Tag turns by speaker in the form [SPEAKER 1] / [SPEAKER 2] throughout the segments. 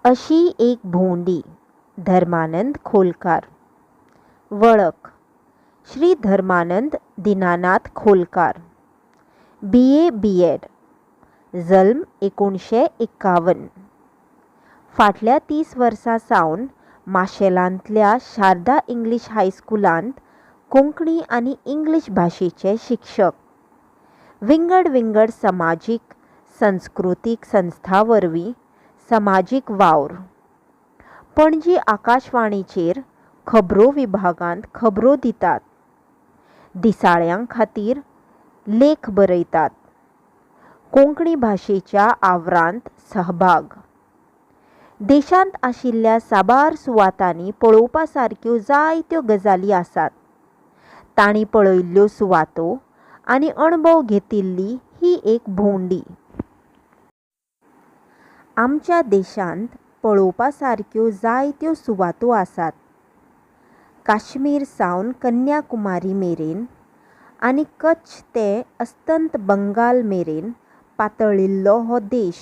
[SPEAKER 1] अशी एक भोंडी. धर्मानंद खोलकार. वळख श्री धर्मानंद दिनानाथ खोलकार. BA B.Ed. जल्म 1951. फाटल्या 30 वर्सां सावन माशेलांतल्या शारदा इंग्लीश हायस्कुलांत कोंकणी आनी इंग्लीश भाशेचे शिक्षक. विंगड समाजीक संस्कृतीक संस्था वरवीं समाजीक वावर. पणजी आकाशवाणीचेर खबरो विभागांत खबरो दितात. दिसाळ्यां खातीर लेख बरयतात. कोंकणी भाशेच्या आवरांत सहभाग. देशांत आशिल्ल्या साबार सुवातांनी पळोवपा सारक्यो जायत्यो गजाली आसात. तांणी पळयल्ल्यो सुवातो आनी अणभव घेतिल्ली ही एक भोंवडी. आमच्या देशांत पळोवपा सारक्यो जायत्यो सुवातो आसात. काश्मीर सावन कन्याकुमारी मेरेन आनी कच्छ ते अस्तंत बंगाल मेरेन पातळिल्लो हो देश.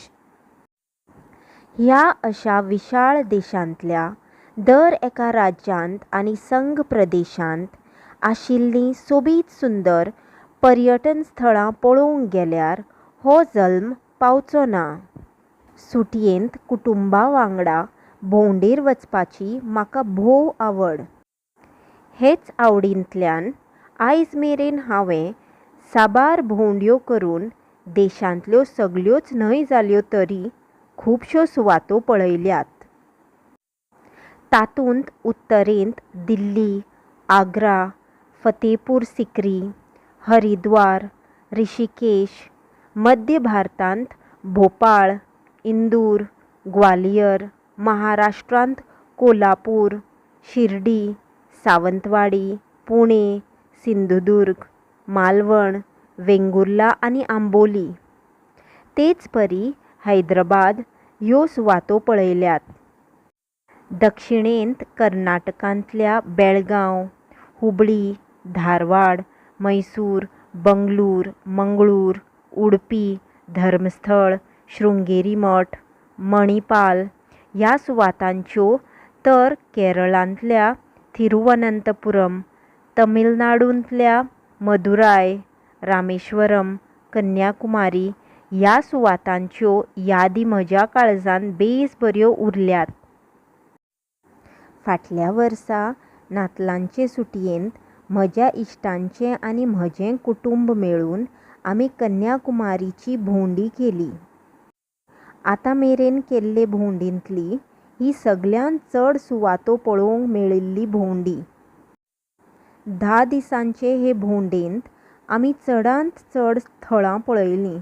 [SPEAKER 1] ह्या अशा विशाळ देशांतल्या दर एका राज्यांत आनी संघ प्रदेशांत आशिल्लीं सोबीत सुंदर पर्यटन स्थळां पळोवंक गेल्यार हो जल्म पावचो ना. सुटयेंत कुटुंबा वांगडा भोंवडेर वचपाची म्हाका भोव आवड. हेच आवडींतल्यान आयज मेरेन हांवें साबार भोंवड्यो करून देशांतल्यो सगळ्योच न्हय जाल्यो तरी खुबश्यो सुवातो पळयल्यात. तातूंत उत्तरेंत दिल्ली, आग्रा, फतेहपूर सिक्री, हरिद्वार, ऋषिकेश, मध्य भारतांत भोपाळ, इंदूर, ग्वालियर, महाराष्ट्रांत कोल्हापूर, शिर्डी, सावंतवाडी, पुणे, सिंधुदुर्ग, मालवण, वेंगुर्ला आनी आंबोली. तेच परी हैदराबाद ह्यो सुवातो पळयल्यात. दक्षिणेंत कर्नाटकांतल्या बेळगांव, हुबळी, धारवाड, मैसूर, बंगळूर, मंगळूर, उडपी, धर्मस्थळ, शृंगेरी मठ, मणिपाल ह्या सुवातांच्यो तर केरळांतल्या थिरुवनंतपुरम, तमिळनाडूंतल्या मदुराय, रामेश्वरम, कन्याकुमारी ह्या सुवातांच्यो यादी म्हज्या काळजांत बेस बऱ्यो उरल्यात. फाटल्या वर्सा नातलांचे सुटयेंत म्हज्या इश्टांचें आनी म्हजें कुटुंब मेळून आमी कन्याकुमारीची भोंवडी केली. आतां मेरेन केल्ले भोंवडींतली ही सगळ्यांत चड सुवातो पळोवंक मेळिल्ली भोंवडी. 10 दिसांचे हे भोंवडेंत आमी चडांत चड थळां पळयलीं.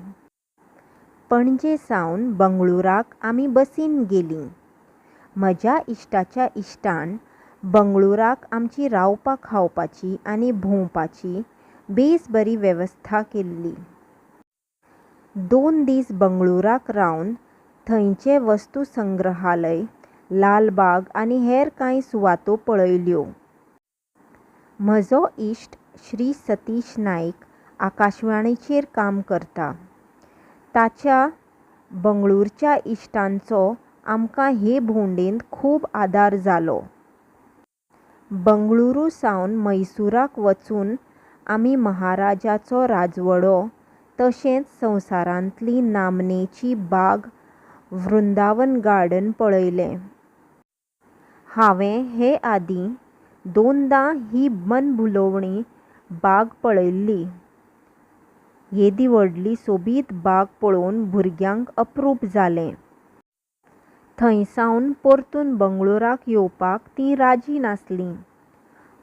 [SPEAKER 1] पणजे सावन बंगळुराक आमी बसीन गेलीं. म्हज्या इश्टाच्या इश्टान बंगळुराक आमची रावपा खावपाची आनी भोंवपाची बेस बरी वेवस्था केल्ली. 2 दीस बंगळुराक रावन थंयचें वस्तुसंग्रहालय, लालबाग आनी हेर कांय सुवातो पळयल्यो. म्हजो इश्ट श्री सतीश नाईक आकाशवाणीचेर काम करता. ताच्या बंगळूरच्या इश्टांचो आमकां हे भोंवडेंत खूब आदार जालो. बंगळुरू सावन मैसूराक वचून आमी महाराजाचो राजवाडो तशेंच संवसारांतली नामनेची बाग वृंदावन गार्डन पळयलें. हांवें हे आदीं 2दां ही मनभुलोवणी बाग पळयल्ली. येदी व्हडली सोबीत बाग पळोवन भुरग्यांक अप्रूप जालें. थंयसावन परतून बंगळुराक येवपाक तीं राजी नासलीं.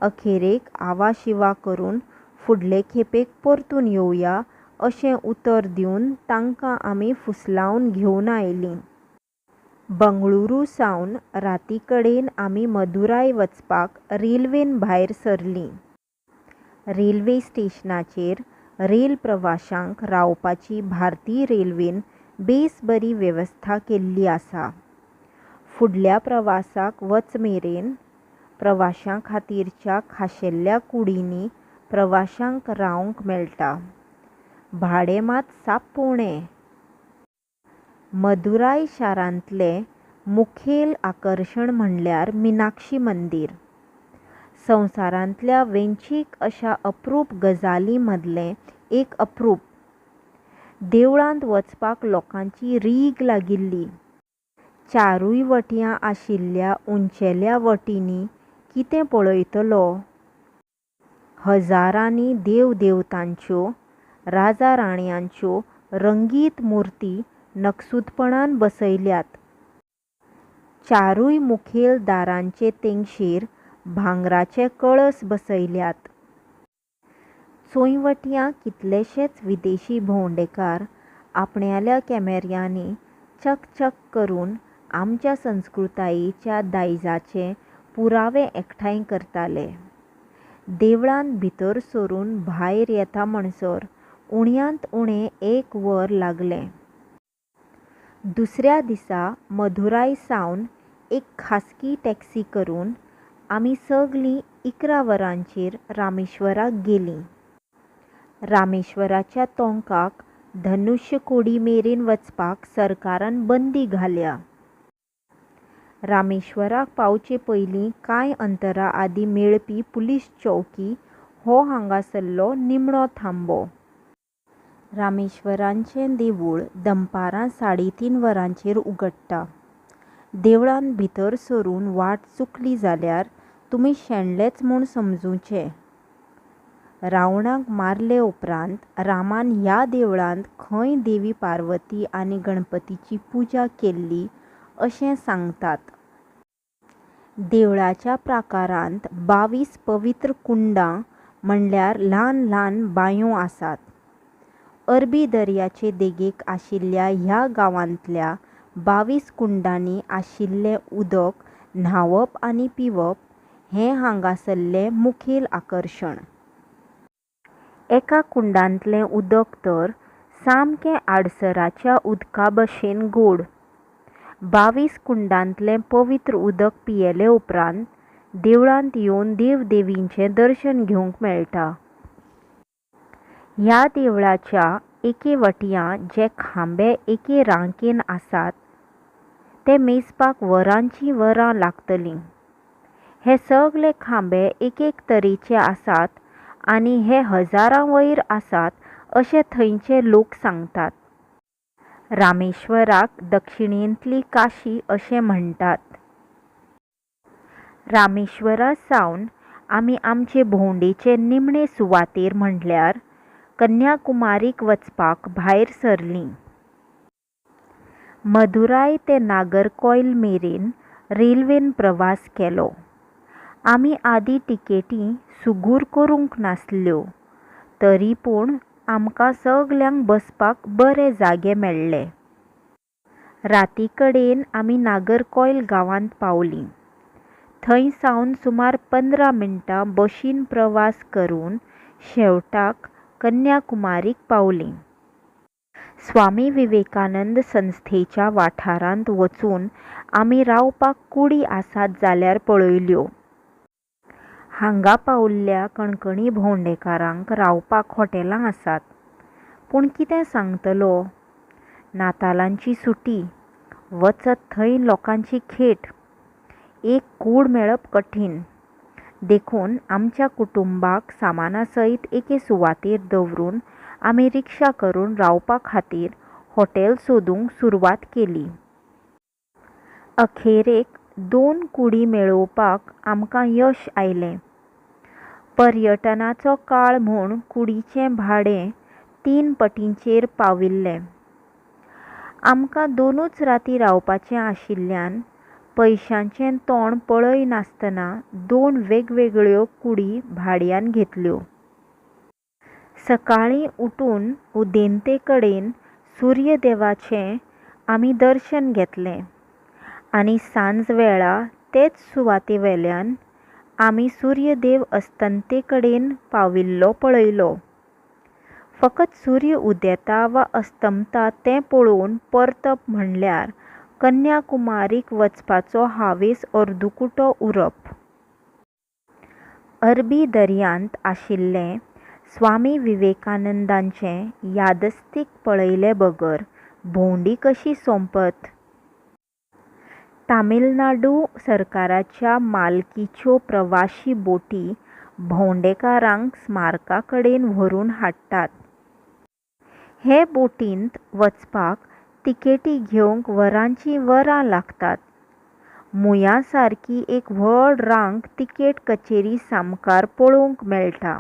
[SPEAKER 1] अखेरेक आवाशिवा करून फुडले खेपेक परतून येवया अशें उतर दिवन तांकां आमी फुसलावन घेवन आयलीं. बंगळुरू सावन राती कडेन आमी मदुराय वचपाक रेल्वेन भायर सरलीं. रेल्वे स्टेशनाचेर रेल प्रवाशांक रावपाची भारतीय रेल्वेन बेस बरी वेवस्था केल्ली आसा. फुडल्या प्रवासाक वचमेरेन प्रवाशां खातीरच्या खाशेल्या कुडींनी प्रवाशांक रावंक मेळटा. भाडें मात साप उणें. मदुराय शारांतले मुखेल आकर्शण म्हणल्यार मिनाक्षी मंदिर. संवसारांतल्या वेंचीक अशा अप्रूप गजाली मदलें एक अप्रूप. देवळांत वचपाक लोकांची रीग लागिल्ली. चारूय वटयां आशिल्ल्या उंचेल्या वटींनी कितें पळयतलो. हजारांनी देवदेवतांच्यो, राजा राणयांच्यो रंगीत मुर्ती नकसूदपणान बसयल्यात. चारूय मुखेल दारांचे तेंगशेर भांगराचे कळस बसयल्यात. चोंयवटयां कितलेशेच विदेशी भोंवडेकार आपण्याल्या कॅमेऱ्यांनी चकचक करून आमच्या संस्कृतायेच्या दायजाचे पुरावे एकठांय करताले. देवळांत भितर सरून भायर येता म्हणसर उण्यांत उणें 1 वर लागलें. दुसऱ्या दिसा मदुराय सावन एक खासगी टॅक्सी करून आमी सगळीं 11 वरांचेर रामेश्वराक गेलीं. रामेश्वराच्या तोंकाक धनुश्यकोडी मेरेन वचपाक सरकारान बंदी घाल्या. रामेश्वराक पावचे पयलीं कांय अंतरा आदीं मेळपी पुलीस चौकी हो हांगासरलो निमणो थांबो. रामेश्वराचें देवूळ दनपारां 3:30 वरांचेर उगडटा. देवळांत भितर सरून वाट चुकली जाल्यार तुमी शेणलेच म्हूण समजूचें. रावणाक मारले उपरांत रामान ह्या देवळांत खंय देवी पार्वती आनी गणपतीची पुजा केल्ली अशें सांगतात. देवळाच्या प्राकारांत 22 पवित्र कुंडां म्हणल्यार ल्हान ल्हान बांयो आसात. अरबी दर्याचे देगेक आशिल्ल्या ह्या गांवांतल्या 22 कुंडांनी आशिल्लें उदक न्हावप आनी पिवप हें हांगासरलें मुखेल आकर्शण. एका कुंडांतलें उदक तर सामकें आडसराच्या उदका भशेन गोड. 22 कुंडांतलें पवित्र उदक पियेले उपरांत देवळांत येवन देवदेवींचें दर्शन घेवंक मेळटा. ह्या देवळाच्या एके वटयां जे खांबे एके रांकेन आसात ते मेजपाक वरांचीं वरां लागतलीं. हे सगळे खांबे एक तरेचे आसात आनी हे हजारां वयर आसात अशें थंयचे लोक सांगतात. रामेश्वराक दक्षिणेंतली काशी अशें म्हणटात. रामेश्वरा सावन आमी आमचे भोंवडेचे निमणे सुवातेर म्हणल्यार कन्याकुमारीक वचपाक भायर सरलीं. मदुराय ते नागरकोइल मेरेन रेल्वेन प्रवास केलो. आमी आदीं तिकेटी सुगूर करूंक नासल्यो तरी पूण आमकां सगल्यांक बसपाक बरे जागे मेळ्ळे. राती कडेन आमी नागरकोइल गांवांत पावलीं. थंय सावन सुमार 15 मिनटां बशीन प्रवास करून शेवटाक कन्याकुमारीक पावलीं. स्वामी विवेकानंद संस्थेच्या वाठारांत वचून आमी रावपाक कुडी आसात जाल्यार पळयल्यो. हांगा पावल्ल्या कणकणी भोंवडेकारांक रावपाक हॉटेलां आसात. पूण कितें सांगतलो. नातालांची सुटी, वचत थंय लोकांची खेट. एक कूड मेळप कठीण. देखून आमच्या कुटुंबाक सामाना सयत एके सुवातेर दवरून आमी रिक्षा करून रावपा खातीर हॉटेल सोदूंक सुरवात केली. अखेरेक 2 कुडी मेळोवपाक आमकां यश आयलें. पर्यटनाचो काळ म्हूण कुडीचें भाडें 3 पटींचेर पाविल्लें. आमकां 2च राती रावपाचें आशिल्ल्यान पयशांचें तोंड पळय नासतना 2 वेगवेगळ्यो कुडी भाड्यान घेतल्यो. सकाळीं उठून उदेंते कडेन सूर्यदेवाचें आमी दर्शन घेतलें आनी सांजवेळा तेच सुवातेवेल्यान आमी सूर्यदेव अस्तंते कडेन पाविल्लो पळयलो. फकत सूर्य उदेता वा अस्तमता तें पळोवन परतप म्हणल्यार कन्याकुमारीक वचपाचो हावेस अर्दुकुटो उरप. अरबी दर्यांत आशिल्लें स्वामी विवेकानंदांचें यादस्तीक पळयले बगर भोंवडी कशी सोंपत. तामिळनाडू सरकाराच्या मालकीच्यो प्रवाशी बोटी भोंवडेकारांक स्मारका कडेन व्हरून हाडटात. हे बोटींत वचपाक तिकेटी घेवंक वरांचीं वरां लागतात. मुया सारकी एक व्हड रांग तिकेट कचेरी सामकार पळोवंक मेळटा.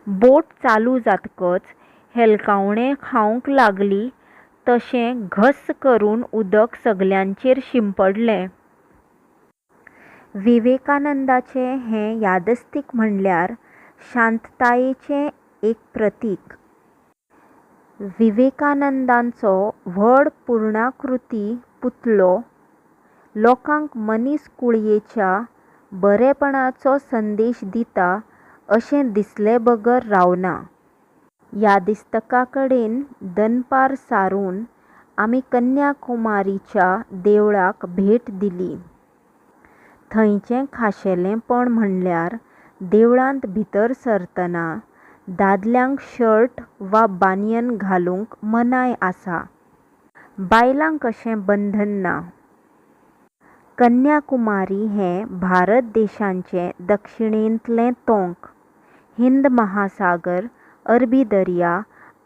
[SPEAKER 1] बोट चालू जातकच हेलकावणें खावंक लागलीं तशें घस्स करून उदक सगल्यांचेर शिंपडलें. विवेकानंदाचें हें यादस्तीक म्हणल्यार शांततायेचें एक प्रतीक. विवेकानंदांचो व्हड पूर्णाकृती पुतळो लोकांक मनीसकुळयेच्या बरेपणाचो संदेश दिता अशें दिसले बगर रावना. यादिस्तका कडेन दनपार सारून आमी कन्याकुमारीच्या देवळाक भेट दिली. थंयचें खाशेलेंपण म्हणल्यार देवळांत भितर सरतना दादल्यांक शर्ट वा बानियन घालूंक मनाय आसा. बायलांक अशें बंधन ना. कन्याकुमारी हें भारत देशाचें दक्षिणेंतलें तोंक. हिंद महासागर, अरबी दर्या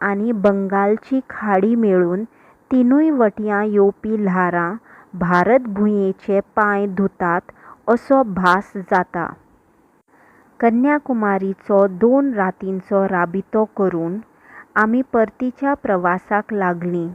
[SPEAKER 1] आनी बंगालची खाडी मेळून तिनूय वटयां येवपी ल्हारां भारत भुंयेचे पांय धुतात असो भास जाता. कन्याकुमारीचो 2 रातींचो राबितो करून आमी परतीच्या प्रवासाक लागलीं.